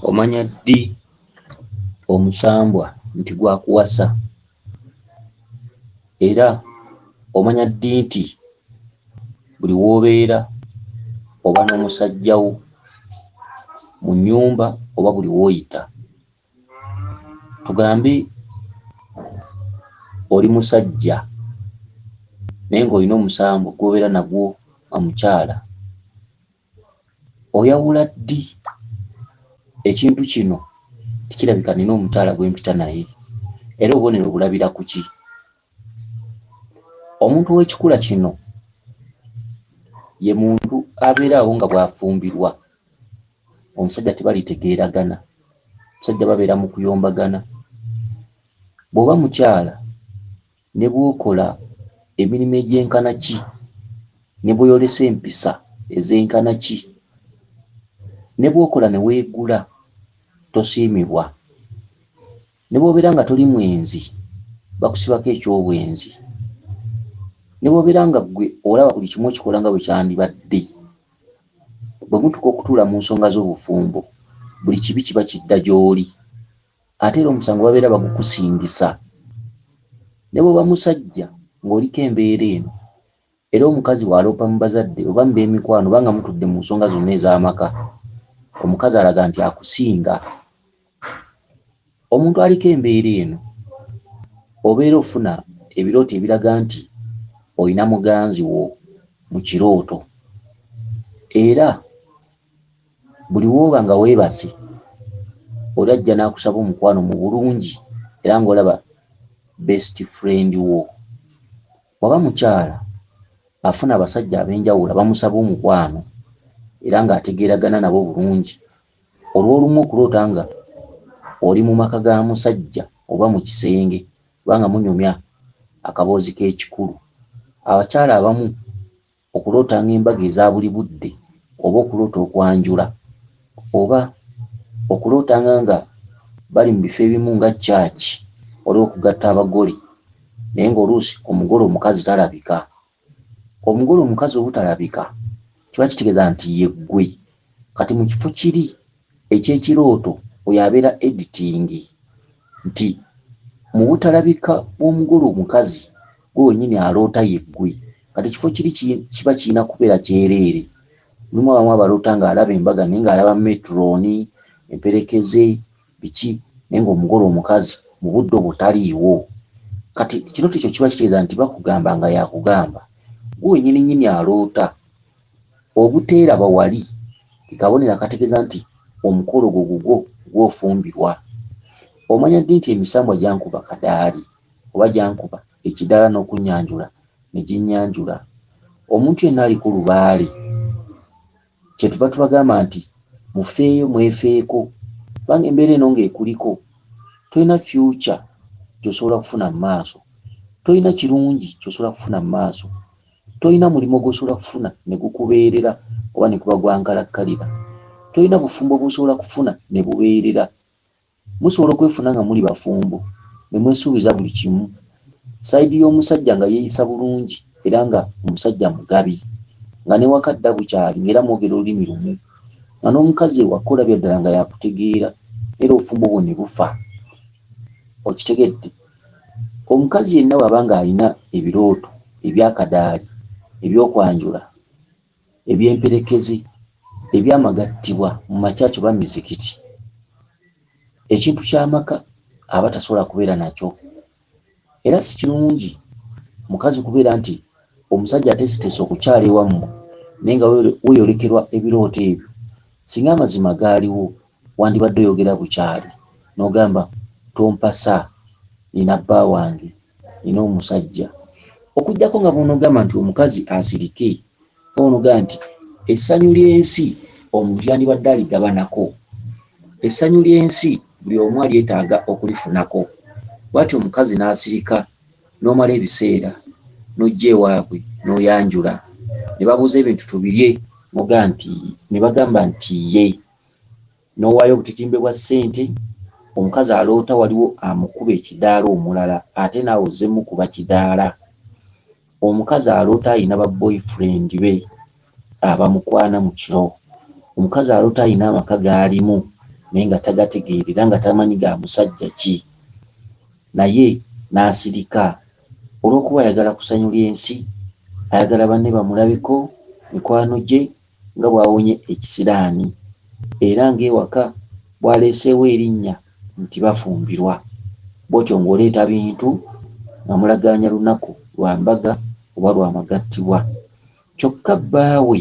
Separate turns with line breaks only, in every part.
Omanya ddi omusambwa nti gwakuwasa? Era omanya ddi nti buli w'obeera oba n'omusajja wo mu nnyumba oba buli w'oyita, tugambe oli musajja naye ng'olina omusambwa gw'obeera nagwo nga mukyala, oyawula ddi ekintu kino tikirabika nina omukyala gwe mpita naye, era obubonero bulabira ku ki? Omuntu ow'ekikula kino ye muntu abeera awo nga bw'afumbirwa. Omusajja tebalitegeeragana, omusajja babeera mu kuyombagana. Bw'oba mukyala ne bw'okola emirimu egy'enkana ki, ne bw'oyolesa empisa ez'enkana ki, ne bw'okola ne weegula tosiimibwa, ne bw'obeera nga toli mwenzi bakusibako ekyobwenzi, ne bw'obeera nga ggwe olaba buli kimu okikola nga bwe kyandibadde, bwe mutuuka okutuula mu nsonga z'obufumbo buli kibi kiba kidda gy'oli, ate era omusango babeera bagukusingisa. Ne bw'oba musajja ng'oliko embeera eno, era omukazi bw'aloopa mu bazadde oba mu b'emikwano oba nga mutudde mu nsonga zonna ez'amaka, omukazi alaga nti akusinga. Omuntu aliko embeera eno obeera ofuna ebirooto ebiraga nti olina muganzi wo mu kirooto, era buli w'oba nga weebase oli ajja n'akusaba omukwano mu bulungi, era ng'olaba best friend wo. Bw'aba mukyala afuna abasajja ab'enjawulo bamusaba omukwano era ng'ategeeragana nabo bulungi, olw'olumu okuloota nga oli mu maka ga musajja oba mu kisenge oba nga munyumya akaboozi k'ekikulu. Abakyala abamu okulootanga embaga eza buli budde, oba okuloota okwanjula, oba okulootanga nga bali mu bifo ebimu nga church olw'okugatta abagole, naye ng'oluusi omugole omukazi talabika. Omugole omukazi obutalabika kiba kitegeeza nti ye ggwe kati mu kifo kiri eky'ekirooto oyo abeera editing nti mu butalabika bw'omugole omukazi gwe wennyini aloota ye ggwe, kati ekifo kiri kiba kirina kubeera kyereere. Mulimu abamu abaloota ng'alaba embaga naye ng'alaba metroni, emperekeze, biki, naye ng'omugole omukazi mu budde obwo taliiwo. Kati ekirooto ekyo kiba kitegeeza nti bakugamba nga yakugamba, gwe wennyini nnyini aloota. Obuteeraba wali kabonero akategeeza nti omukolo gwo gugwo gw'ofumbirwa. Omanya ddi nti emisambwa gyankuba kadaali oba gyankuba ekidaala n'okunnyanjula ne ginnyanjula? Omuntu yenna aliko lubaale, kyetuva tubagamba nti mufeeyo mwefeeko, kubanga embeera eno ng'ekuliko tolina future gy'osobola kufuna mu maaso, tolina kirungi ky'osobola kufuna mu maaso, tolina mulimu gw'osobola kufuna ne gukubeerera oba ne guba gwa nkalakkalira, tolina bufumbo bw'osobola kufuna ne bubeerera. Musobola okwefuna nga muli bafumbo ne mwesuubiza buli kimu, sayidi y'omusajja nga yeeyisa bulungi era nga omusajja mugabi, nga ne waka dda bukyali ng'era mwogera olulimi lumu, nga n'omukazi ewaka olabya ddala nga yakutegeera, era obufumbo bwo ne bufa. Okitegedde? Omukazi yenna bw'aba ng'alina ebirooto ebyakadaali, ebyokwanjula, eby'emperekeze, ebyamagattibwa mu makyaki oba mizikiti, ekintu ky'amaka aba tasobola kubeera nakyo. Era si kirungi mukazi kubeera nti omusajja ateeseteese okukyala ewammwe naye nga weeyolekerwa ebirooto ebyo. Singa amazima gaaliwo wandibadde oyogera bukyali n'ogamba tompasa, nina bba wange, nina omusajja. Okuggyako nga bw'onoogamba nti omukazi asirike, nga bw'onoogamba nti essanyu ly'ensi omuntu yandibadde aligabanako, essanyu ly'ensi buli omu alyetaaga okulifunako. Bw'ati omukazi n'asirika n'omala ebiseera n'ojja ewaabwe n'oyanjula, ne babuuza ebintu tubirye ne bagamba nti ye, n'owaayo obutitimbe bwa ssente, omukazi aloota waliwo amukuba ekidaala omulala ate naawe ozzeemu kuba kidaala. Omukazi aloota alina ba boyfriend be abamukwana mu kiro, omukazi aloota alina amaka g'alimu naye nga tagategeerera nga tamanyi ga musajja ki, naye n'asirika olw'okuba ayagala kusanyula ensi, ayagala banne bamulabeko, mikwano gye nga bw'awonye ekisiraani, era ng'ewaka bw'aleeseewo erinnya nti bafumbirwa. Bw'otyo ng'oleeta bintu nga mulagaanya lunaku lwa mbaga oba lwa magattibwa. Kyokka bbaawe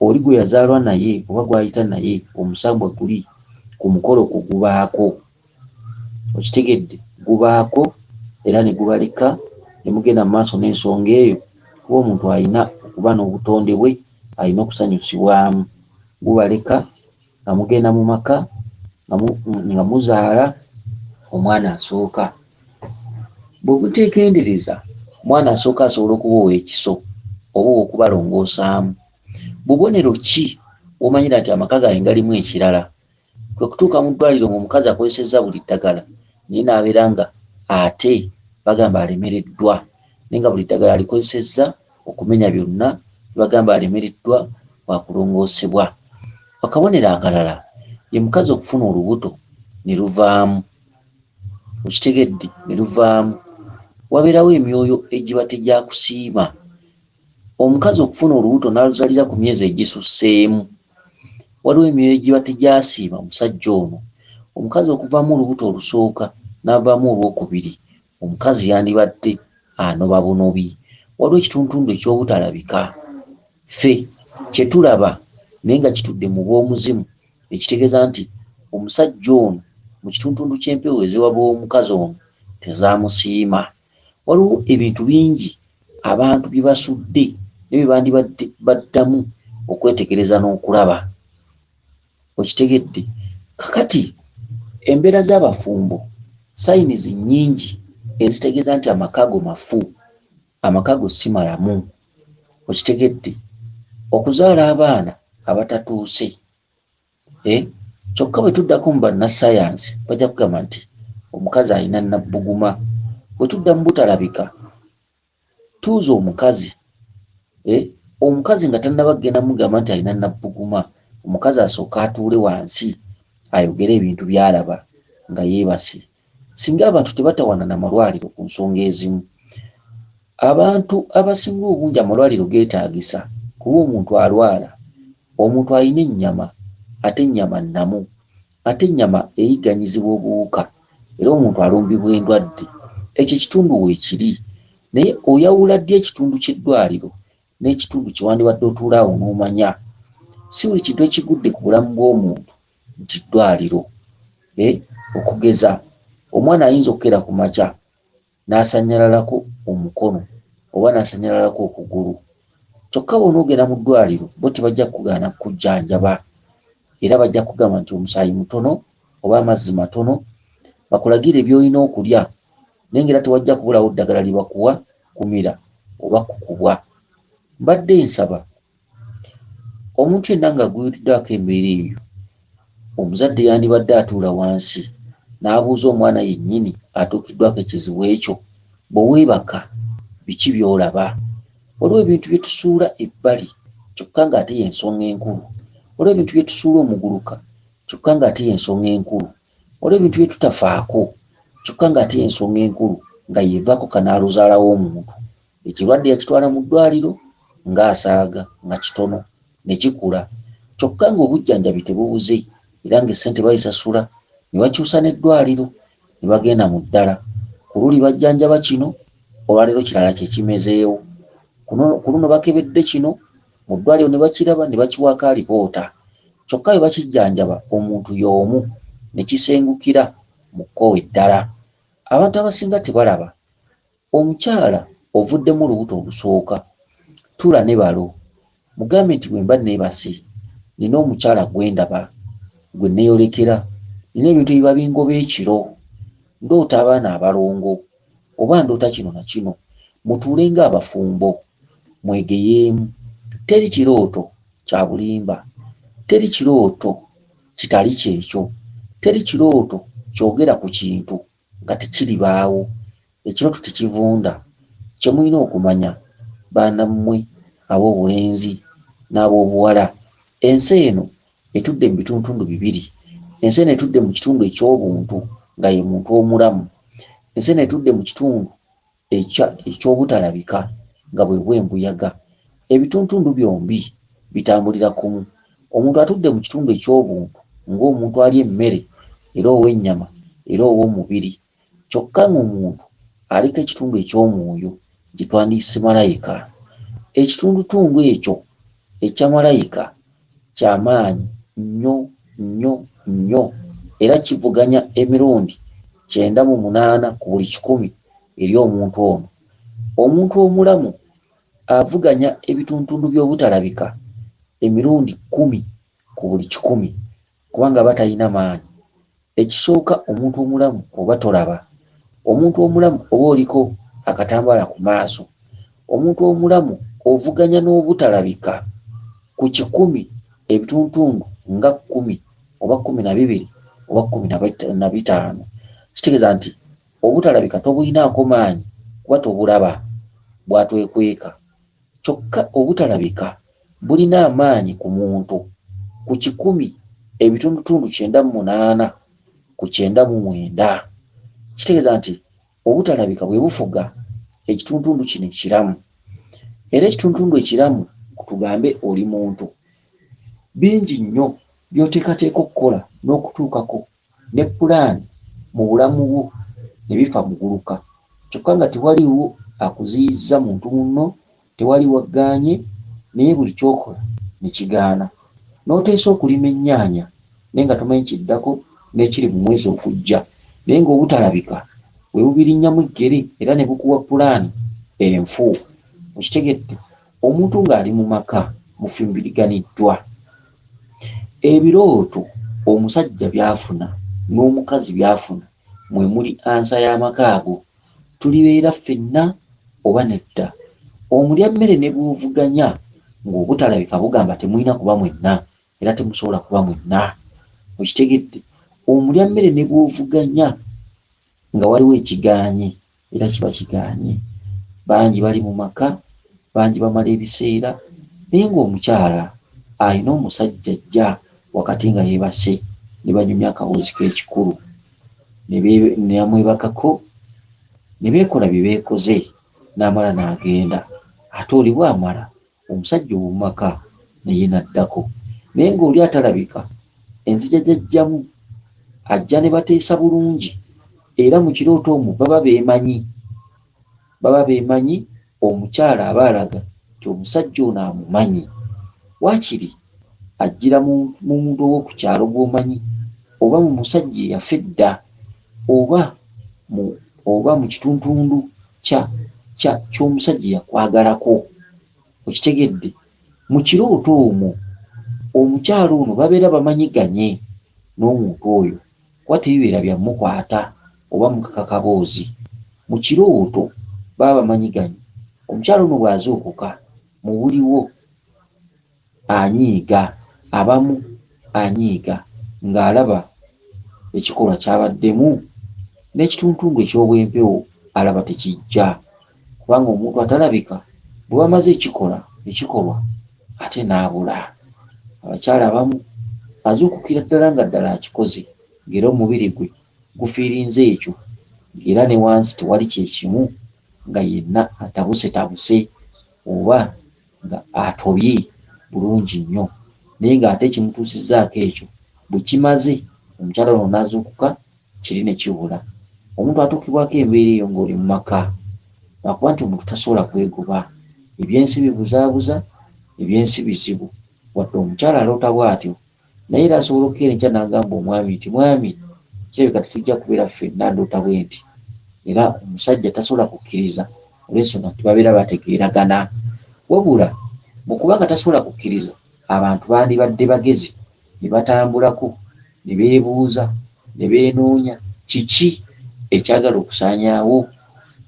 oli gwe yazaalwa naye oba gw'ayita naye omusambwa guli ku mukolo gubaako. Okitegedde, gubaako era ne gubaleka ne mugenda mu maaso n'ensonga eyo, kuba omuntu alina okuba n'obutonde bwe, alina okusanyusibwamu. Gubaleka nga mugenda mu maka nga muzaala omwana asooka. Bwe buteekendereza, omwana asooka asobola okuba ow'ekiso oba ow'okubalongoosaamu. Bubonero ki bw'omanyira nti amaka gaabwe galimu ekirala? Kwe kutuuka mu ddwaliro ng'omukazi akozesezza buli ddagala naye n'abeera nga ate bagamba alemereddwa, naye nga buli ddagala alikozesezza okumenya byonna, bagamba alemereddwa wa kulongoosebwa. Akabonero akalala ye mukazi okufuna olubuto ne luvaamu. Okitegedde, ne luvaamu. Wabeerawo emyoyo egiba tegyakusiima. Omukazi okufuna olubuto n'aluzalira ku myezi egisusseemu. Waliwo emyoyo egiba tegyasiima omusajja ono. Omukazi okuvaamu olubuto olusooka n'avaamu olwokubiri, omukazi yandibadde anoba bunobi. Waliwo ekituntundu eky'obutalabika ffe kye tulaba naye nga kitudde mu bw'omuzimu, ekitegeeza nti omusajja ono mu kituntundu ky'empewo eziwaba omukazi ono tezaamusiima. Waliwo ebintu bingi abantu bye basudde ne bye bandibadde baddamu okwetegereza n'okulaba. Okitegedde, kakati embeera z'abafumbo sayinizi nnyingi ezitegeeza nti amaka go mafu, amaka go si malamu. Okitegedde, okuzaala abaana abatatuuse, kyokka bwe tuddako mu bannassaayansi bajja kugamba nti omukazi alina nabbuguma. Bwe tudda mu butalabika, tuuza omukazi, omukazi nga tannaba kugenda mugamba nti alina nabbuguma, omukazi asooka atuule wansi ayogere ebintu by'alaba nga yeebase. Singa abantu tebatawana na malwaliro ku nsonga ezimu, abantu abasinga obungi amalwaliro geetaagisa kuba omuntu alwala, omuntu alina ennyama, ate ennyama nnamu, ate ennyama eyigganyizibwa obuwuka, era omuntu alumbibwa endwadde. Ekyo ekitundu weekiri, naye oyawula ddi ekitundu ky'eddwaliro n'ekitundu kye wandibadde otuula awo n'omanya? Si buli kintu ekigudde ku bulamu bw'omuntu nti ddwaliro. Okugeza, omwana ayinza okukera ku makya n'asanyalalako omukono oba n'asanyalalako okugulu, kyokka bw'onoogenda mu ddwaliro bo tebajja kugaana kujjanjaba, era bajja kugamba nti omusaayi mutono oba amazzi matono, bakulagira by'olina okulya, naye ng'era tewajja kubulawo ddagala lye bakuwa kumira oba kukubwa. Mbadde nsaba omuntu yenna ng'aguliddwako embeera eyo, omuzadde yandibadde atuula wansi n'abuuza omwana yennyini atuukiddwako ekizibu ekyo, bwe weebaka biki by'olaba? Waliwo ebintu bye tusuula ebbali kyokka ng'ate y'ensonga enkulu. Waliwo ebintu bye tusuula omuguluka kyokka ng'ate y'ensonga enkulu. Waliwo ebintu bye tutafaako kyokka ng'ate y'ensonga enkulu nga yeevaako kanaaluzaalawo omuntu. Ekirwadde yakitwala mu ddwaliro ng'asaaga nga kitono ne kikula, kyokka ng'obujjanjabi tebubuze era ng'essente bayisasula, ne bakyusa n'eddwaliro ne bagenda mu ddala. Ku luli bajjanjaba kino, olwaleero kirala kye kimezeewo. Ku luno bakebedde kino, mu ddwaliro ne bakiraba ne bakiwaako alipoota, kyokka bwe bakijjanjaba omuntu y'omu ne kisengukira mu kkowe eddala. Abantu abasinga tebalaba. Omukyala ovuddemu olubuto olusooka, tuula ne balo, mugambe nti bwe mba neebase, nina omukyala gwe ndaba, gwe neeyolekera, nina ebintu ebiba bingoba ekiro, ndoota abaana abalongo oba ndoota kino na kino. Mutuule ng'abafumbo, mwegeyeemu. Teri kirooto kya bulimba, teri kirooto kitali kyekyo, teri kirooto kyogera ku kintu nga tekiribaawo. Ekirooto tekivunda. Kye mulina okumanya bannammwe ab'obulenzi n'ab'obuwala, ensi eno etudde mu bituntundu bibiri. enseenene etudde mu kitundu eky'obuntu nga ye muntu omulamu, enseenene etudde mu kitundu eky'obutalabika nga bwe bw'embuyaga. Ebituntundu byombi bitambulira kumu. Omuntu atudde mu kitundu eky'obuntu ng'omuntu alya emmere era ow'ennyama era ow'omubiri, kyokka ng'omuntu aliko ekitundu eky'omwoyo gye twandiyise malayika. Ekitundutundu ekyo ekya malayika ky'amaanyi nnyo nnyo nnyo era kivuganya emirundi 98 ku buli 100 eri omuntu ono. Omuntu omulamu avuganya ebituntundu by'obutalabika emirundi 10 ku buli 100 kubanga batalina maanyi. Ekisooka, omuntu omulamu oba tolaba, omuntu omulamu oba oliko akatambaala ku maaso, omuntu omulamu ovuganya n'obutalabika ku 100 ebituntundu nga 10 oba 12 oba 15. Kitegeeza nti obutalabika tobulinaako maanyi kuba tobulaba bwatwekweka, kyokka obutalabika bulina amaanyi ku muntu ku 100 ebitundutundu 98 ku 99. Kitegeeza nti obutalabika bwe bufuga ekitundutundu kino ekiramu. Era ekitundutundu ekiramu tugambe oli muntu, bingi nnyo by'oteekateeka okukola n'okutuukako ne pulaani mu bulamu bwo ne bifa muguluka, kyokka nga tewaliwo akuziyizza muntu munno, tewali waggaanye, naye buli kyokola ne kigaana. N'oteesa okulima ennyaanya naye nga tomanyi kiddako n'ekiri mu mwezi okujja, naye ng'obutalabika bwe bubirinnyamu eggere era ne bukuwa pulaani enfu. Okitegedde? Omuntu ng'ali mu maka mufimbiriganiddwa, ebirooto omusajja by'afuna n'omukazi by'afuna mwe muli ansa y'amaka ago. Tulibeera ffenna oba nedda? Omulya mmere ne bw'ovuganya ng'obutalabika bugamba temulina kuba mwenna era temusobola kuba mwenna. Okitegedde? Omulya mmere ne bw'ovuganya nga waliwo ekigaanye era kiba kigaanye. Bangi bali mu maka, bangi bamala ebiseera, naye ng'omukyala alina omusajja ajja wakati nga yeebase ne banyumya akawuzi k'ekikulu ne yamwebakako ne beekola bye beekoze n'amala n'agenda. Ate oli bw'amala omusajja ow'omumaka naye n'addako. Naye ng'oli atalabika, enzija gy'ajjamu ajja ne bateesa bulungi era mu kirooto omwo baba beemanyi, omukyala aba alaga nti omusajja ono amumanyi. Waakiri ajjira mu muntu ow'oku kyalo gw'omanyi, oba mu musajja eyafa edda, oba mu kituntundu ky'omusajja yakwagalako. Okitegedde? Mu kirooto omwo omukyalo ono babeera bamanyiganye n'omuntu oyo, kuba tebibeera byamukwata oba mukakaboozi. Mu kirooto baba bamanyiganye. Omukyalo ono bw'azuukuka mu buliwo anyiiga, abamu anyiiga ng'alaba ekikolwa ky'abaddemu, n'ekituntundu eky'obwempewo alaba tekijja, kubanga omuntu atalabika bwe bamaze ekikolwa ate n'abula. Abakyala abamu azuukukira ddala nga ddala akikoze, ng'era omubiri gwe gufiirinze ekyo, ng'era ne wansi tewali kyekimu, nga yenna atabuse oba nga atobye bulungi nnyo, naye ng'ate ekimutuusizzaako ekyo bwe kimaze, omukyala ono n'azuukuka kiri ne kibula. Omuntu atuukibwako embeera eyo ng'oli mu maka, lwakuba nti omuntu tasobola kwegoba. Ebyensi bibuzaabuza, ebyensi bizibu. Wadde omukyala aloota bw'atyo, naye era asobola okukeera enkya n'agamba omwami nti, mwami, kirabika tetujja kubeera ffenna ndoota bwe nti. Era omusajja tasobola kukkiriza olw'ensonga nti babeera bategeeragana. Wabula mu kuba nga tasobola kukkiriza, abantu bandibadde bagezi ne batambulako ne beebuuza ne beenoonya kiki ekyagala okusaanyaawo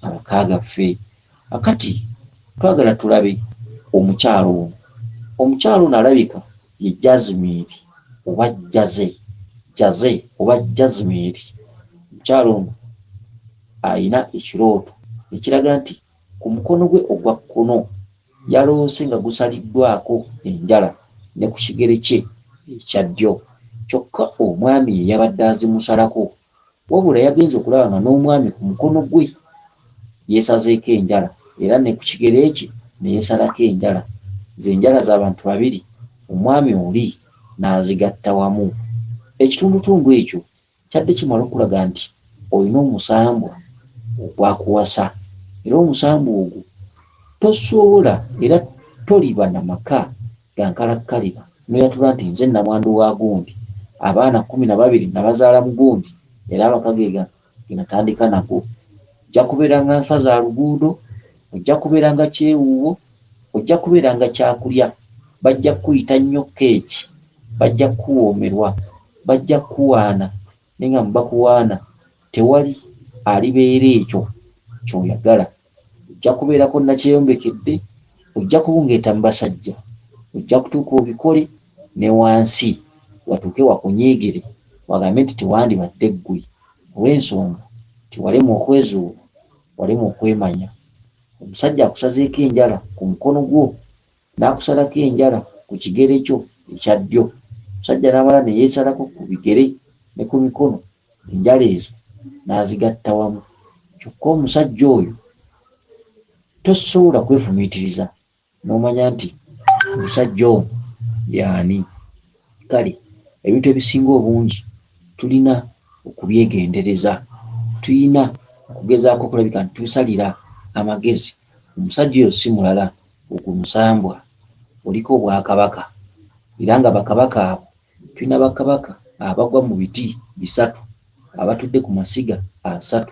amaka gaffe. Akati twagala tulabe omukyalo ono. Omukyalo ono alabika ye Jazimiri oba Jaze oba Jazimiri. Omukyalo ono alina ekirooto ekiraga nti ku mukono gwe ogwa kkono yaloose nga gusaliddwako enjala ne ku kigere kye ekya ddyo. kyokka omwami ye yabadde azimusalako, wabula yagenze okulaba nga n'omwami ku mukono gwe yeesazeeko enjala era ne ku kigere kye ne yeesalako enjala. Z'enjala z'abantu babiri, omwami oli n'azigatta wamu. Ekitundutundu ekyo kyadde kimala okulaga nti olina omusambwa ogwakuwasa, era omusambwa ogwo tosobola era toliba na maka gankalakkalira noyatula nti nze namwandu wa gundi, abaana 12 nabazaala mu gundi era abakageega genatandika nago. Ojja kubeera nga nfa za luguudo, ojja kubeera nga kyewuuwo, ojja kubeera nga kyakulya. Bajja kuyita nnyo keeki, bajja kuwoomerwa, bajja kuwaana, naye nga mubakuwaana tewali alibeera ekyo ky'oyagala. Ojja kubeerako nakyeyombekedde, ojja kubungeeta mu basajja, ojja kutuuka obikole ne wansi watuuke wakunyiigire wagambe nti tewandibadde ggwe, olw'ensonga tiwalema okwezuula, walema okwemanya. Omusajja akusazeeko enjala ku mukono gwo n'akusalako enjala ku kigere kyo ekya ddyo, omusajja n'amala ne yeesalako ku bigere ne ku mikono, enjala ezo n'azigatta wamu. Kyokka omusajja oyo tosobola kwefumiitiriza n'omanya nti omusajja ono y'ani. Kale ebintu ebisinga obungi tulina okubyegendereza, tulina okugezaako okulabika nti tubisalira amagezi. Omusajja oyo si mulala ogwo musambwa, oliko obwakabaka era nga bakabaka abo tulina bakabaka abagwa mu biti 3 abatudde ku masiga 3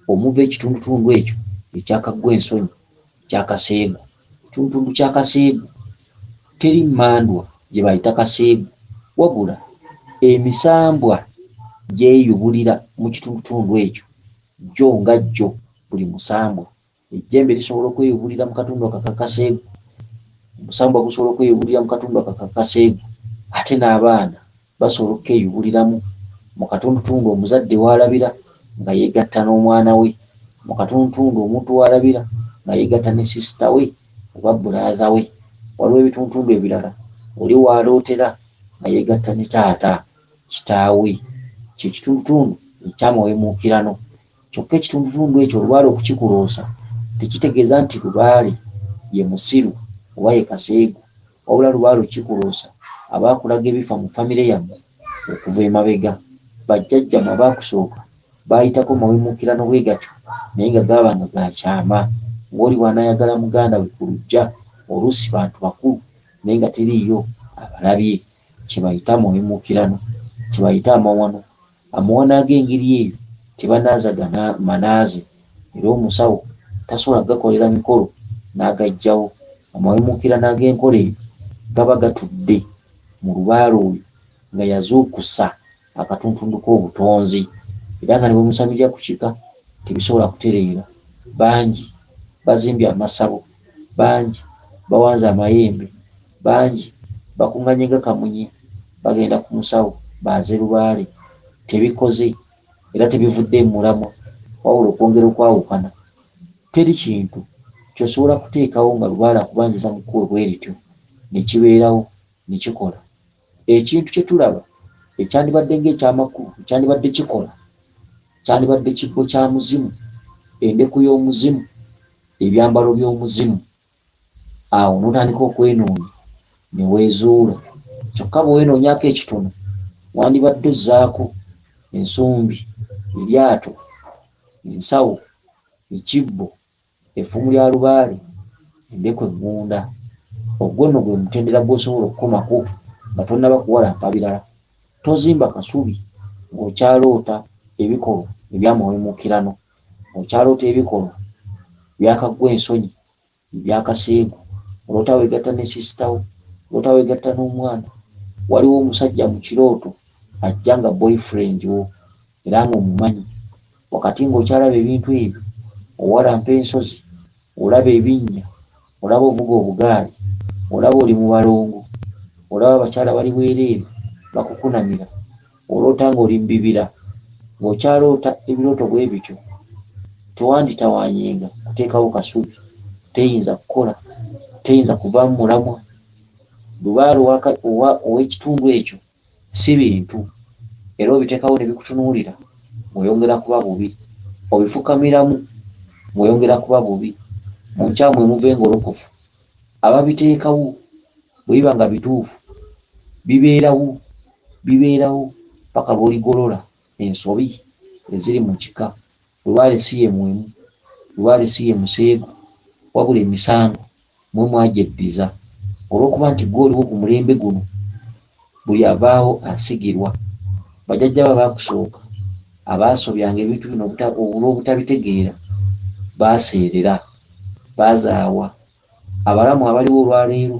omuva ekitundutundu ekyo ekyakaggwa ensonyi ekyakaseegu. Ekitundutundu kya Kaseegu teri mmandwa gye bayita Kaseegu, wabula emisambwa gyeyubulira mu kitundutundu ekyo jjo nga jjo. Buli musambwa ejjembe lisobola okweyubulira mu katundu ako ka Kaseegu, omusambwa gusobola okweyubulira mu katundu ako ka Kaseegu, ate n'abaana basobola okweyubuliramu mu katundutundu omuzadde w'alabira nga yeegatta n'omwana we, mu katundutundu omuntu w'alabira nga yeegatta ne sisita we oba bulaaza we. Waliwo ebitundutundu ebirala oli w'alootera nga yeegatta ne taata kitaawe. Kye kitundutundu eky'amawemuukirano. Kyokka ekitundutundu ekyo Lubaale okukikuloosa tekitegeeza nti Lubaale ye musiru oba ye Kaseegu, wabula Lubaale okikuloosa abaakulaga ebifa mu famire yammwe okuva emabega. Bajjajjammwe abaakusooka baayitako mawemuukirano bwe gatyo naye nga gaabanga ga kyama, ng'oli bw'anaayagala muganda we ku luggya oluusi bantu bakulu naye nga teriiyo abalabye. Kye bayita mawemuukirano, kye bayita amawano. Amawano ag'engeri eyo tebanaazaga manaaze, era omusawo tasobola gakolera mikolo n'agaggyawo. Amawemuukirano ag'enkola eyo gaba gatudde mu Lubaale oyo nga yazuukusa akatuntundu k'obutonzi, era nga ne bwe musamira ku kika tebisobola kutereera. Bangi bazimbye amasabo, bangi bawanze amayembe, bangi bakunganye nga kamunye bagenda ku musawo baaze Lubaale. Tebikoze era tebivudde mu mulamwa, wabula okwongera okwawukana. Teri kintu ky'osobola kuteekawo nga Lubaale akubanjiza mu kkubo bwe lityo ne kibeerawo ne kikola. Ekintu kye tulaba ekyandibadde ng'ekyamakulu, ekyandibadde kikola, kyandibadde kibbo kya muzimu, endeku y'omuzimu, ebyambalo by'omuzimu. Awo n'otandika okwenoonya ne weezuula. Kyokka bwe weenoonyako ekitono wandibadde ozzaako ensumbi, eryato, ensawo, ekibbo, effumu lya Lubaale, endeku eŋŋunda. Ogwo nno gwe mutendera gw'osobola okukomako nga tonnaba kuwalampa birala. Tozimba kasubi ng'okyaloota ebikolwa eby'amawemuukirano, okyaloota ebikolwa byakaggwa ensonyi ebya Kaseegu, oloota weegatta ne sisita wo, oloota weegatta n'omwana. Waliwo omusajja mu kirooto ajja nga boyfriend wo era ng'omumanyi, wakati ng'okyalaba ebintu ebyo, owalampa ensozi, olaba ebinnya, olaba ovuga obugaali, olaba oli mu balongo, olaba abakyala bali bwereere bakukunamira, oloota ng'oli mu bibira, ng'okyaloota ebirooto bwe bityo, tewanditawaanyenga kuteekawo kasubi, teyinza kukola, teyinza kuvaamu mulamwa. Lubaale ow'ekitundu ekyo si bintu era obiteekawo ne bikutunuulira mweyongera kuba bubi, obifukamiramu mweyongera kuba bubi, mu nkyamu emuva engolokofu. Ababiteekawo bwe biba nga bituufu bibeerawo paka lw'oligolola ensobi eziri mu kika. Lubaale si ye mwemu, lubaale si ye museego, wabula emisango mwe mwagyeddiza olw'okuba nti gwe oliwo ku mulembe guno, buli avaawo asigirwa. Bajjajja ba baakusooka abaasobyanga ebintu bino olw'obutabitegeera baaseerera, baazaawa. Abalamu abaliwo olwaleero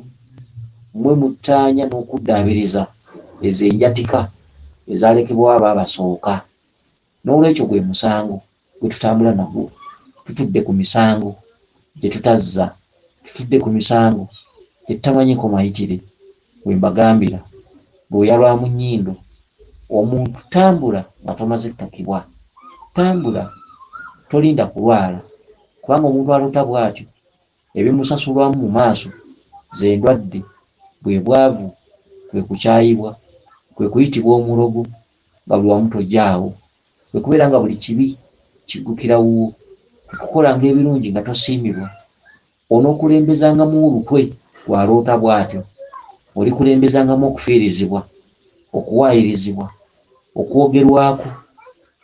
mmwe muttaanya n'okuddaabiriza ezo enjatika ezaalekebwa abaabasooka. N'olwekyo gwe musango gwe tutambula nagwo. Tutudde ku misango gye tutazza, tutudde ku misango gye tutamanyiko mayitire. Bwe mbagambira, lwoya lwa mu nnyindo, omuntu tambula nga tomaze ktakibwa, tambula tolinda kulwala, kubanga omuntu alota bw'atyo ebimusasulwamu mu maaso ze ndwadde, bwe bwavu, kwe kukyayibwa, kwe kuyitibwa omulogo nga buli wamu tojjaawo, kwe kubeera nga buli kibi kiggukira wuwo, kwe kukolanga ebirungi nga tosiimibwa. Onookulembezangamu olutwe lwaloota bw'atyo, olikulembezangamu okufiirizibwa, okuwaayirizibwa, okwogerwako,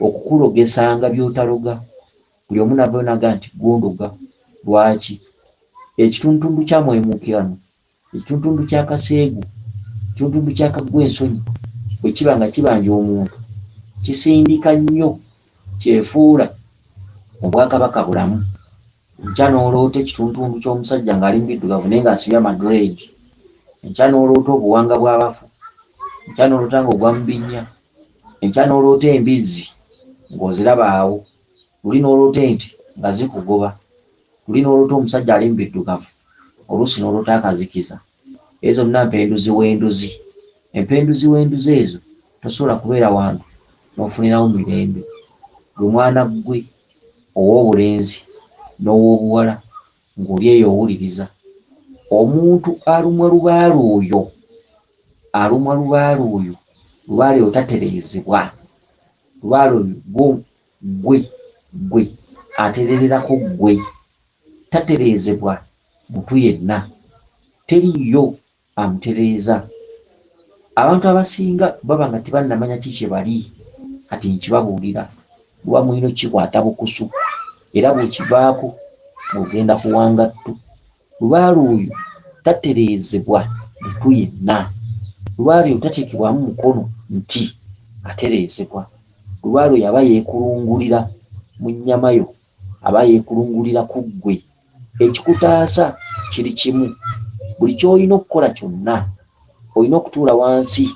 okukulogesanga by'otaloga. Buli omu navayo naga nti gondoga. Lwaki? Ekitundutundu kya mwemuukirano, ekitundutundu kya kaseegu, ekitundutundu kya kaggwa ensonyi bwe kiba nga kibanja omuntu, kisindika nnyo, kyefuula obwakabaka bulamu. Enkya n'oloota ekitundutundu ky'omusajja ng'ali mu biddugavu naye ng'asibye amadreedi. Enkya n'oloota obuwanga bw'abafu. Enkya n'oloota ng'ogwa mu binnya. Enkya n'oloota embizzi ng'oziraba awo. Luli n'oloota ente nga zikugoba. Luli n'oloota omusajja ali mu biddugavu. Oluusi n'oloota akazikiza. Ezo zonna mpenduzi w'enduzi. Empenduzi w'enduzi ezo tosobola kubeera wantu n'ofunirawo mirembe. Gwe mwana ggwe ow'obulenzi n'ow'obuwala ng'oli eyo owuliriza. Omuntu alumwa lubaale oyo, lubaale oyo tatereezebwa. Lubaale oyo gwe aterererako gwe, tatereezebwa muntu yenna, teriyo amutereeza. Abantu abasinga baba nga tebannamanya ki kye bali, kati nkibabuulira, luba mulina kikwata bukusu era bw'ekivaako ng'ogenda kuwangattu. Lubaale oyo tatereezebwa muntu yenna. Lubaale oyo tateekebwamu mukono nti atereezebwa. Lubaale oyo aba yeekulungulira mu nnyama yo, aba yeekulungulira ku ggwe. Ekikutaasa kiri kimu, buli ky'olina okukola kyonna olina okutuula wansi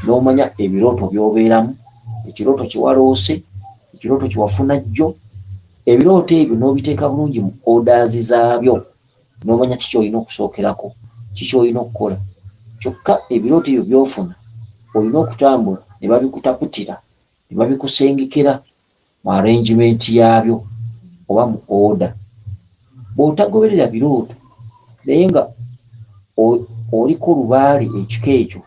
n'omanya ebirooto by'obeeramu, ekirooto kye waloose, ekirooto kye wafuna jjo. Ebirooto ebyo n'obiteeka bulungi mu odaazi zaabyo, n'omanya ki ky'olina okusookerako, ki ky'olina okukola. Kyokka ebirooto ebyo by'ofuna olina okutambula ne babikutaputira, ne babikusengekera mu arrangement yaabyo oba mu oda. Bw'otagoberera birooto naye nga oliko lubaale ekika ekyo,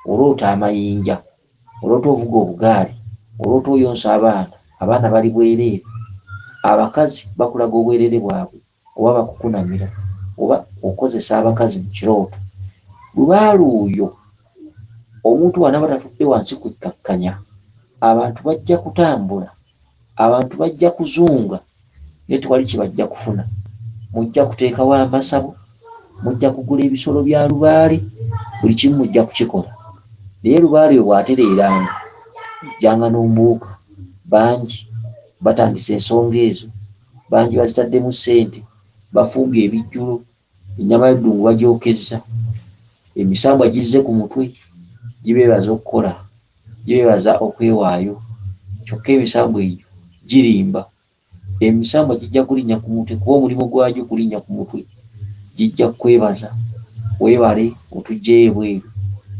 oloota amayinja, oloota ovuga obugaali, oloota oyonsa abaana bali bwereere, abakazi bakulaga obwerere bwabwe oba bakukunamira, oba okozesa abakazi mu kirooto. Lubaale oyo omuntu bw'anaaba tatudde wansi kwekkakkanya, abantu bajja kutambula, abantu bajja kuzunga naye tewali kye bajja kufuna. Mujja kuteekawo amasabo, mujja kugula ebisolo bya lubaale, buli kimu mujja kukikola. Naye lubaale oyo bw'atereeranga ejjanga n'ombuuka, bangi batandisa ensonga ezo, bangi bazitaddemu ssente, bafumbye ebijjulo, ennyama y'eddungu bagyokezza, emisambwa gizze ku mutwe, gibeebaza okukola, gibeebaza okwewaayo. Kyokka emisambwa egyo girimba. Emisambwa gijja kulinnya ku mutwe kuba omulimo gwagyo kulinnya ku mutwe. Gijja kukwebaza, weebale otuggyeyo ebweru,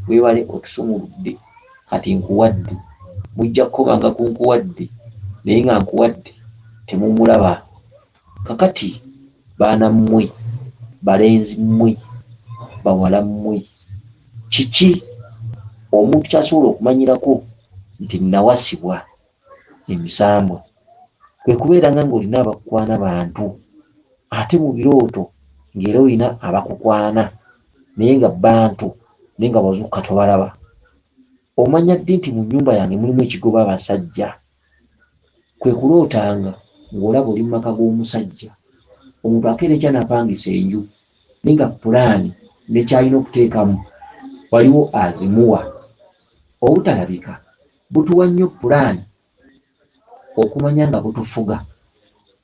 weebale otusumuludde, kati nkuwadde. Mujja kukobanga ku nkuwadde naye nga nkuwadde temumulaba. Kakati baana mmwe, balenzi mmwe, bawala mmwe, kiki omuntu kyasobola okumanyirako nti nawasibwa emisambwa kwe kubeeranga ng'olina abakukwana bantu ate mu birooto ng'era olina abakukwana naye nga bantu naye nga bazuukuka tobalaba. Omanya ddi nti mu nnyumba yange mulimu ekigoba abasajja? Kwe kulootanga ng'olaba oli mu maka g'omusajja, omuntu akeera ekya napangisa enju naye nga pulaani ne kyalina okuteekamu waliwo azimuwa. Obutalabika butuwa nnyo pulaani okumanya nga butufuga.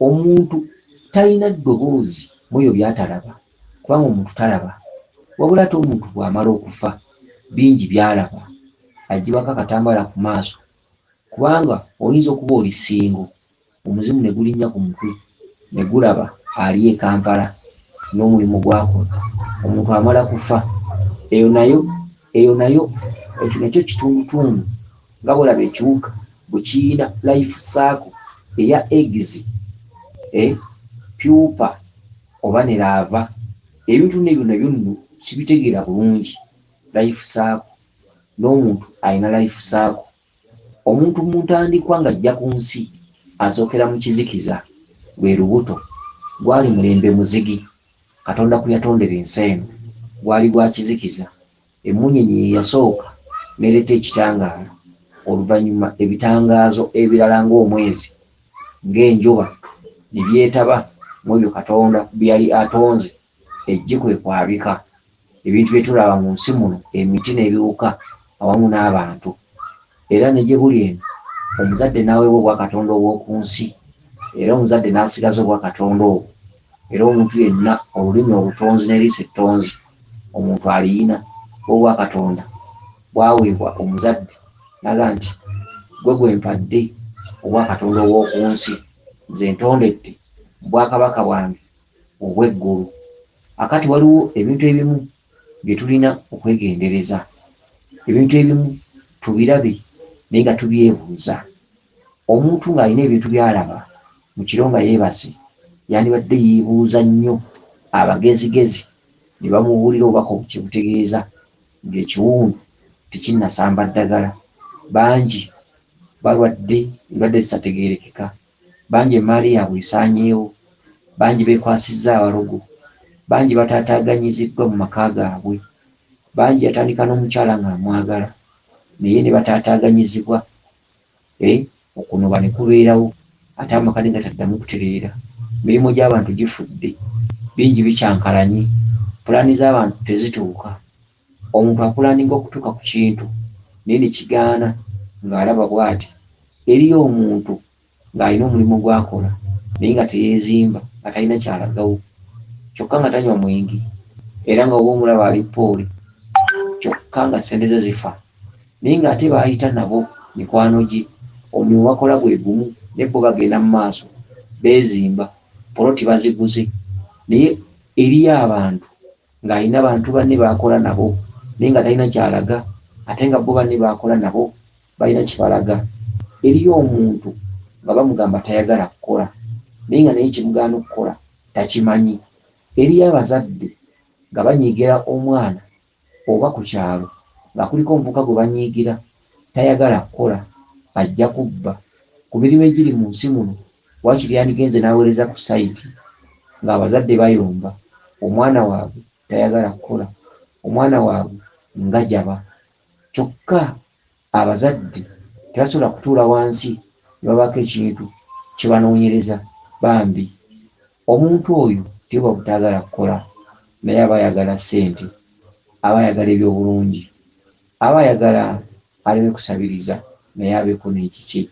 Omuntu talina ddoboozi muyo byatalaba, kubanga omuntu talaba, wabula ate omuntu bw'amala okufa bingi byalaba, aggyibako akatambaala ku maaso, kubanga oyinza okuba oli singo, omuzimu ne gulinnya ku mutwe ne gulaba ali e Kampala n'omulimu gwakola. Omuntu amala kufa, eyo nayo ekyo nakyo kitundutundu nga bw'olaba ekiwuka bwe kiyina life cycle eya eggs, pupa oba ne laava. Ebintu n'ebyo nabyo nno sibitegeera bulungi. Life cycle, n'omuntu alina life cycle. Omuntu mu ntandikwa ng'ajja ku nsi asookera mu kizikiza, lwe lubuto, gwali mulembe muzigi. Katonda kwe yatondera ensi eno gwali gwa kizikiza. Emmunyenye ye yasooka n'ereeta ekitangaala. Oluvannyuma ebitangaazo ebirala ng'omwezi, ng'enjuba ne byetaba mu ebyo Katonda bye yali atonze. Eggi kwe kwabika ebintu bye tulaba mu nsi muno, emiti n'ebiwuka awamu n'abantu. Era ne gye buli eno omuzadde n'aweebwa obwa Katonda obw'oku nsi, era omuzadde n'asigaza obwa Katonda obwo. Era omuntu yenna olulimi obutonzi n'eriiso ettonzi omuntu aliyina obwa Katonda bwaweebwa omuzadde, naga nti gwe mpadde obwa Katonda obw'oku nsi, nze ntondedde mu bwakabaka bwange obw'eggulu. Akati waliwo ebintu ebimu bye tulina okwegendereza. Ebintu ebimu tubirabe naye nga tubyebuuza. Omuntu ng'alina ebintu by'alaba mu kiro nga yeebase, yandibadde yeebuuza nnyo abagezigezi ne bamubuulira obubaka obutegeeza ng'ekiwundu tekinnasamba ddagala. Bangi balwadde endwadde zitategeerekeka, bangi emmaali yaabwe esaanyeewo, bangi beekwasizza abalogo, bangi bataataaganyiziddwa mu maka gaabwe, bangi yatandika n'omukyala ng'amwagala naye ne bataataaganyizibwa, okunoba ne kubeerawo ate amaka ne gataddamu kutereera. Emirimu gy'abantu gifudde, bingi bikyankalanye, pulaani z'abantu tezituuka. Omuntu apulaaninga okutuuka ku kintu naye ne kigaana ng'alaba bw'ati. Eriyo omuntu ng'alina omulimu gw'akola naye nga teyeezimba, nga talina kyalagawo, kyokka nga tanywa mwenge, era nga oba omulaba ali pooli, kyokka nga ssente ze zifa, naye ng'ate baayita nabo mikwano gye, omulimu bakola gwe gumu, ne bo bagenda mu maaso beezimba, poloti baziguze. Naye eriyo abantu ng'alina bantu banne baakola nabo naye nga talina kyalaga, ate nga bo banne baakola nabo balina kibalaga. Eriyo omuntu nga bamugamba tayagala kukola naye nga naye kimugaana okukola takimanyi. Eriyo abazadde nga banyiigira omwana oba ku kyalo nga kuliko omuvubuka gwe banyiigira tayagala kukola, ajja kubba. Ku mirimu egiri mu nsi muno waakiri yandigenze n'aweereza ku sayiti ng'abazadde bayomba, omwana waabwe tayagala kukola, omwana waabwe ngajaba. Kyokka abazadde tebasobola kutuula wansi ne babaako ekintu kye banoonyereza, bambi omuntu oyo tiba butayagala kukola naye aba ayagala ssente, aba ayagala ebyobulungi, aba ayagala aleme kusabiriza naye abeeko n'ekiki.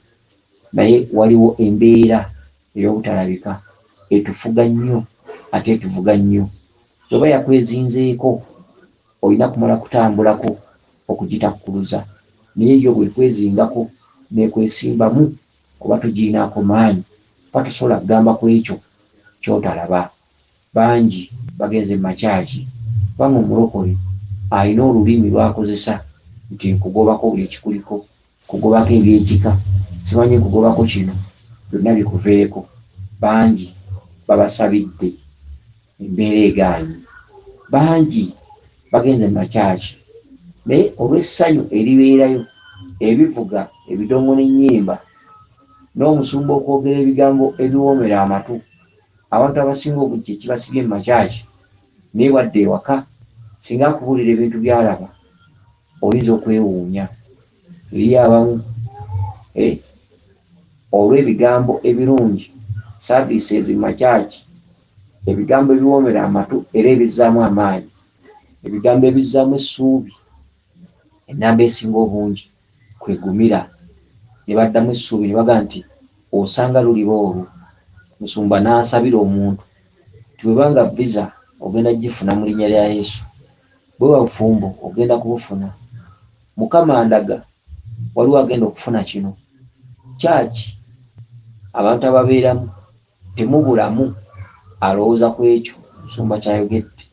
Naye waliwo embeera ey'obutalabika etufuga nnyo ate etuvuga nnyo. Oba yakwezinzeeko olina kumala kutambulako okugitakkuluza, naye yo bwe kwezingako n'ekwesimbamu oba tugirinaako maanyi, oba tosobola kugamba ku ekyo ky'otalaba. Bangi bagenze mu makyaki kubanga omulokole alina olulimi lw'akozesa nti nkugobako buli ekikuliko, nkugobako ebyekika, simanyi nkugobako kino, byonna bikuveeko. Bangi babasabidde embeera egaanyi, bangi bagenze mu makyaki naye olw'essanyu eribeerayo, ebivuga, ebidongo n'ennyimba, n'omusumba okwogera ebigambo ebiwoomera amatu, abantu abasinga obujja ekibasibye mu makyaki naye wadde ewaka singa akubuulira ebintu byalaba oyinza okwewuunya. Eri abamu olw'ebigambo ebirungi, services mu makyaki, ebigambo ebiwoomera amatu era ebizzaamu amaanyi, ebigambo ebizzaamu essuubi, ennamba esinga obungi kwegumira ne baddamu essuubi ne baga nti osanga luliba olwo. Musumba n'asabira omuntu ti bwebanga visa ogenda gifuna mu linnya lya Yesu, bwe bafumbo ogenda kubufuna. Mukama ndaga waliwo agenda okufuna kino. Kyaki abantu ababeeramu temubulamu alowooza ku ekyo musumba kyayogedde.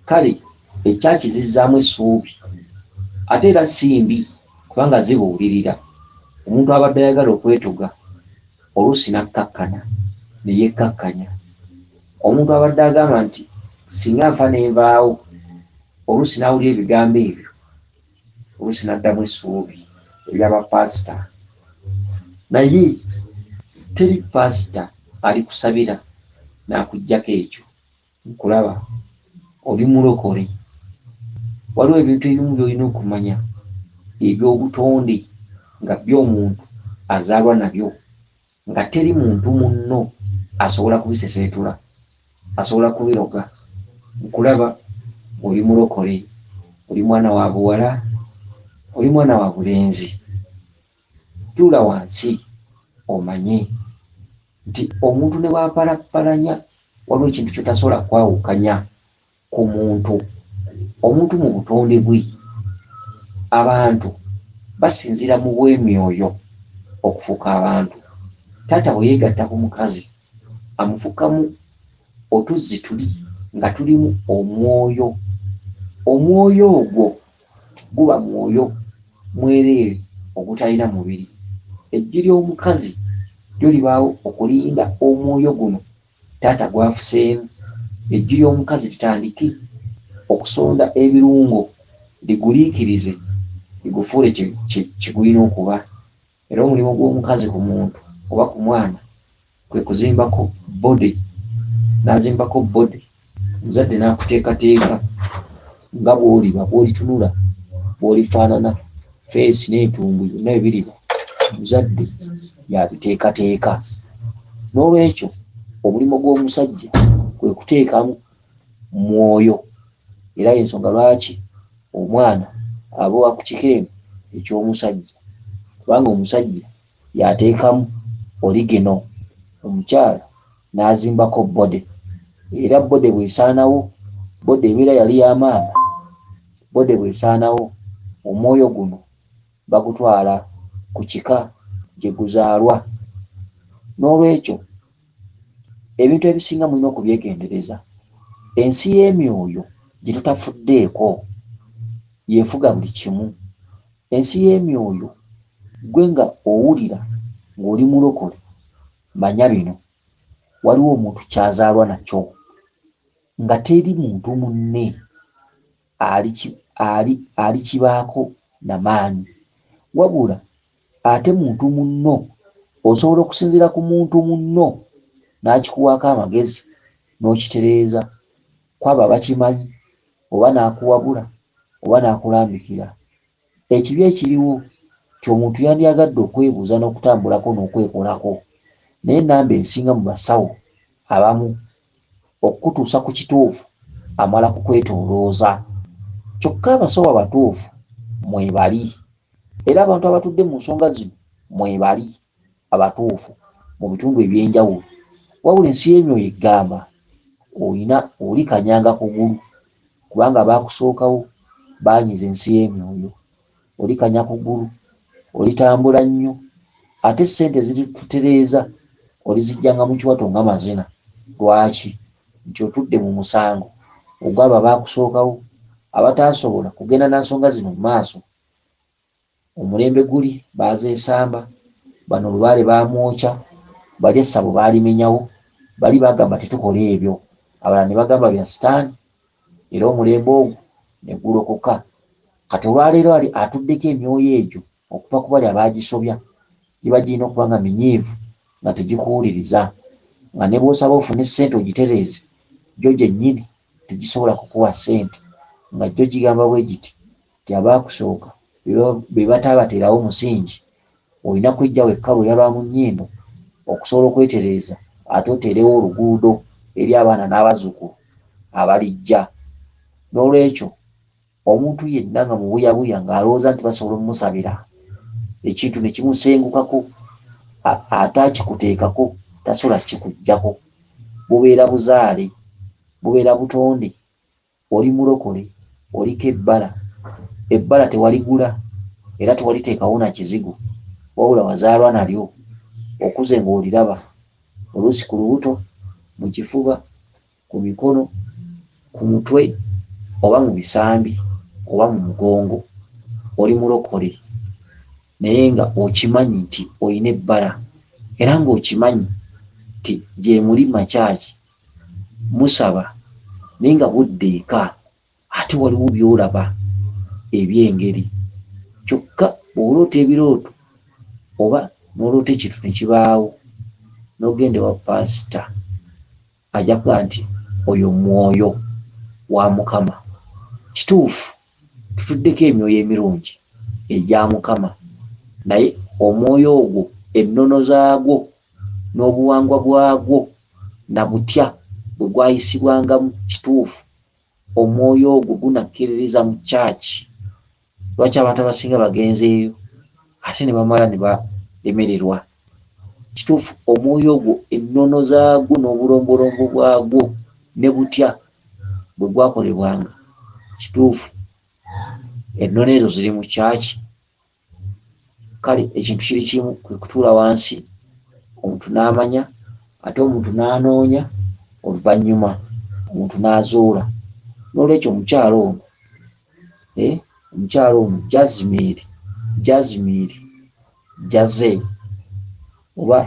Kale ekyaki zizzaamu essuubi ate era simbi kubanga zibuulirira. Omuntu abadde ayagala okwetuga oluusi nakkakkana ne yekkakkanya. Omuntu abadde agamba nti singa nfa n'envaawo, oluusi n'awulira ebigambo ebyo, oluusi n'addamu essuubi ery'abapasita. Naye teri pasita alikusabira n'akuggyako ekyo. Nkulaba oli mulokole. Waliwo ebintu ebimu by'olina okumanya eby'obutonde nga by'omuntu azaalwa nabyo, nga teri muntu munno asobola kubiseseetula, asobola kubiroga. Nkulaba oli mulokole, oli mwana wa buwala, oli mwana wa bulenzi. Tuula wansi omanye nti omuntu ne bwapalappalanya waliwo ekintu kyotasobola kwawukanya ku muntu. Omuntu mu butonde bwe, abantu basinziira mu bwemyoyo okufuuka abantu. Taata bwe yeegatta ku mukazi amufukamu otuzzi tuli nga tulimu omwoyo. Omwoyo ogwo guba mwoyo mwereere ogutalina mubiri. Eggi ly'omukazi lyo libaawo okulinda omwoyo guno taata gwafuseemu. Eggi ly'omukazi litandike okusonda ebirungo liguliikirize ligufuule kigulina okuba. Era omulimu gw'omukazi ku muntu oba ku mwana kwe kuzimbako body, n'azimbako body, omuzadde n'akuteekateeka nga bw'oliba, bw'olitunula, bw'olifaanana, feesi n'entumbu byonna ebiriba omuzadde yabiteekateeka. N'olwekyo omulimu gw'omusajja kwe kuteekamu mwoyo. Era y'ensonga lwaki omwana aba ku kikeemu eky'omusajja, kubanga omusajja yateekamu oligeno, omukyala n'azimbako bode. Era bode bw'esaanawo, bode ebeera yali y'amaama, bode bw'esaanawo, omwoyo guno bagutwala ku kika gye guzaalwa. N'olwekyo ebintu ebisinga mulina okubyegendereza. Ensi y'emyoyo gye tutafuddeeko yeefuga buli kimu. Ensi y'emyoyo gwe nga owulira ng'oli mulokole, manya bino: waliwo omuntu kyazaalwa nakyo, nga teri muntu munne alikibaako namaanyi. Wabula ate muntu munno osobola okusinziira ku muntu munno n'akikuwaako amagezi n'okitereeza kwabo abakimanyi, oba n'akuwabula oba n'akulambikira. Ekibi ekiriwo ky'omuntu yandyagadde okwebuuza n'okutambulako n'okwekolako, naye ennamba esinga mu basawo abamu okutuusa ku kituufu amala kukwetoolooza. Kyokka abasawo abatuufu mwebali, era abantu abatudde mu nsonga zino mwebali abatuufu mu bitundu eby'enjawulo. Wabula ensi y'emyoyo egamba oli kanyanga kugulu, kubanga baakusookawo baanyiza ensi y'emyoyo. Oli kanya kugulu, olitambula nnyo, ate ssente ziritutereeza olizijjanga mu kiwato nga mazina. Lwaki? Nti otudde mu musango ogwabo baakusookawo abataasobola kugenda na nsonga zino mu maaso. Omulembe guli baazeesamba, bano lubaale baamwokya, bali essabo baalimenyawo, bali bagamba tetukola ebyo, abalala ne bagamba bya sitaani. Era omulembe ogwo ne gulokoka kati olwaleero ali atuddeko emyoyo egyo okuva ku bali abaagisobya giba girina okuba nga minyiivu nga tegikuwuliriza, nga ne bw'osaba ofune ssente ogitereeze gyo gyennyini tegisobola kukuwa ssente, nga jjo gigamba bwe giti ti abaakusooka be bataabateerawo musingi, olina kwejja wekka luyalwa mu nnyindo okusobola okwetereeza ate oteerewo oluguudo eri abaana n'abazzukulu abalijja. N'olwekyo omuntu yenna nga mubuyabuya ng'alowooza nti basobola omusabira ekintu ne kimusengukako ate akikuteekako tasobola kikuggyako. Bubeera buzaale, bubeera butonde, oli mulokole, oliko ebbala tewaligula era tewaliteekawo na kizigo, wabula wazaalwa nalyo, okuze ng'oliraba oluusi ku lubuto, mu kifuba, ku mikono, ku mutwe oba mu bisambi oba mu mugongo. Oli mulokole naye nga okimanyi nti olina ebbala era ng'okimanyi nti gye muli makyaki musaba naye nga budde eka ate waliwo by'olaba eby'engeri. Kyokka bw'oloota ebirooto oba n'oloota ekintu ne kibaawo n'ogenda ewa paasita ajja kuga nti oyo mwoyo wa Mukama. Kituufu tutuddeko emyoyo emirungi egya Mukama, naye omwoyo ogwo ennono zaagwo n'obuwangwa bwagwo na butya bwe gwayisibwangamu, kituufu omwoyo ogwo gunakkiririza mu kyaki. Lwaki abantu abasinga bagenzeeyo ate ne bamala ne balemererwa? Kituufu omwoyo ogwo ennono zaagwo n'obulombolombo bwagwo ne butya bwe gwakolebwanga, kituufu ennono ezo ziri mu kyaki. Kale ekintu kiri kimu, kwe kutuula wansi omuntu n'amanya, ate omuntu n'anoonya, oluvannyuma omuntu n'azuula. N'olwekyo omukyalo ono Jazimiri Jaze oba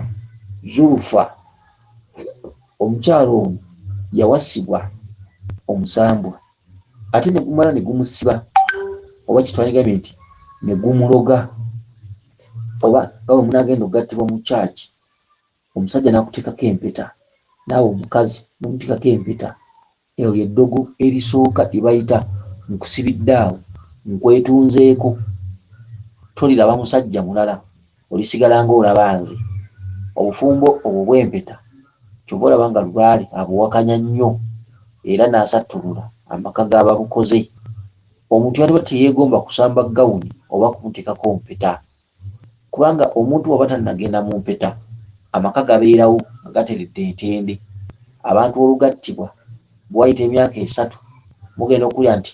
Zulufa, omukyalo ono yawasibwa omusambwa ate ne gumala ne gumusiba, oba kitwandikagambye nti ne gumuloga, oba nga bwe munaagenda okugattibwa mu kyaki omusajja n'akuteekako empeta, naawe omukazi n'omuteekako empeta. Eyo ly'eddogo erisooka lye bayita nkusibidde awo, nkwetunzeeko, toliraba musajja mulala, olisigala ng'olaba nze. Obufumbo obwo bw'empeta kyova olaba nga Lubaale abuwakanya nnyo era n'asattulula amaka g'ababukoze. Omuntu yaliba teyeegomba kusamba gawuni oba kumuteekako mpeta, kubanga omuntu bw'aba tannagenda mu mpeta amaka gabeerawo nga gateredde entende. Abantu olugattibwa bwayita emyaka 3 mugenda okulya nti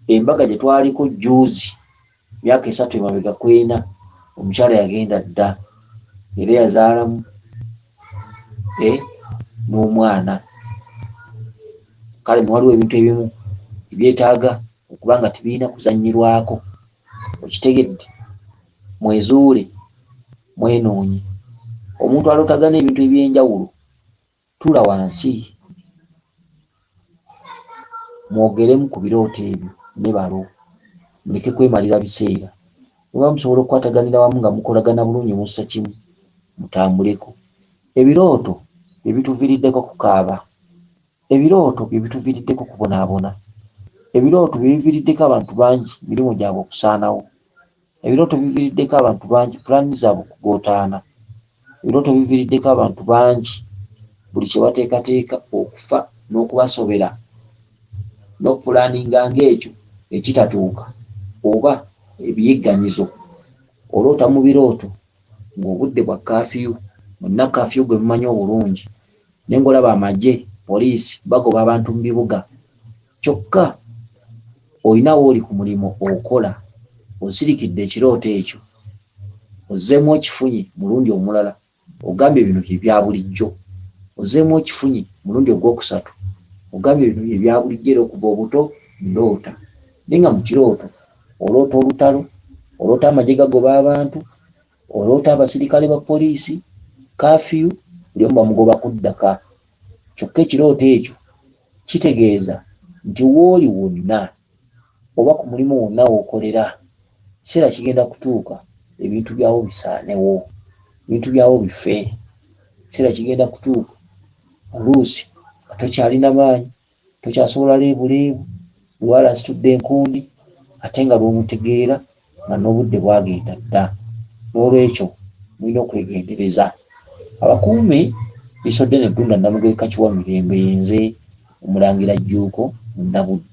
embaga gye twaliko jjuuzi myaka 3 emabega kwena omukyala yagenda dda era yazaalamu n'omwana. Kale waliwo ebintu ebimu ebyetaaga okuba nga tebirina kuzannyirwako. Okitegedde? Mwezuule, mwenoonye. Omuntu alootagana ebintu eby'enjawulo, tuula wansi mwogeremu ku birooto ebyo ne balo, muleke kwemalira biseera. Oba musobola okukwataganira wamu nga mukolagana bulungi mussa kimu, mutambuleko. Ebirooto bye bituviiriddeko kukaaba, ebirooto bye bituviiriddeko kubonaabona, ebirooto bye biviiriddeko abantu bangi emirimu gyabwe okusaanawo, ebirooto biviiriddeko abantu bangi pulaani zaabwe okugootaana, ebirooto biviiriddeko abantu bangi buli kye bateekateeka okufa n'okubasobera n'okupulaaninga ng'ekyo ekitatuuka oba ebiyigganyizo. Oloota mu birooto ng'obudde bwa kaafiyu, mwenna kaafiyu gwe mumanyi obulungi, naye ng'olaba amagye, poliisi bagoba abantu mu bibuga. Kyokka olina wooli ku mulimu okola, osirikidde ekirooto ekyo, ozzeemu okifunye mulundi omulala, ogambye bino bye bya bulijjo, ozzeemu okifunye mulundi ogwokusatu, ogambye bino bye bya bulijjo era okuva obuto ndoota. Naye nga mu kirooto oloota olutalo, oloota amagye gagoba abantu, oloota abasirikale ba poliisi, kaafiyu, buli omu bamugoba kuddaka. Kyokka ekirooto ekyo kitegeeza nti wooli wonna oba ku mulimu wonna w'okolera kiseera kigenda kutuuka ebintu byawo bisaanewo, ebintu byawo bife. Kiseera kigenda kutuuka oluusi nga tokyalina maanyi, tokyasobola leebuleebu, lwala asitudde enkundi ate nga lw'omutegeera nga n'obudde bwagenda dda. N'olwekyo mulina okwegendereza. Abakuumi Liiso Ddene Ddunda Namugeeka Kiwa Mirembe, nze Omulangira Jjuuko Munnabuddu.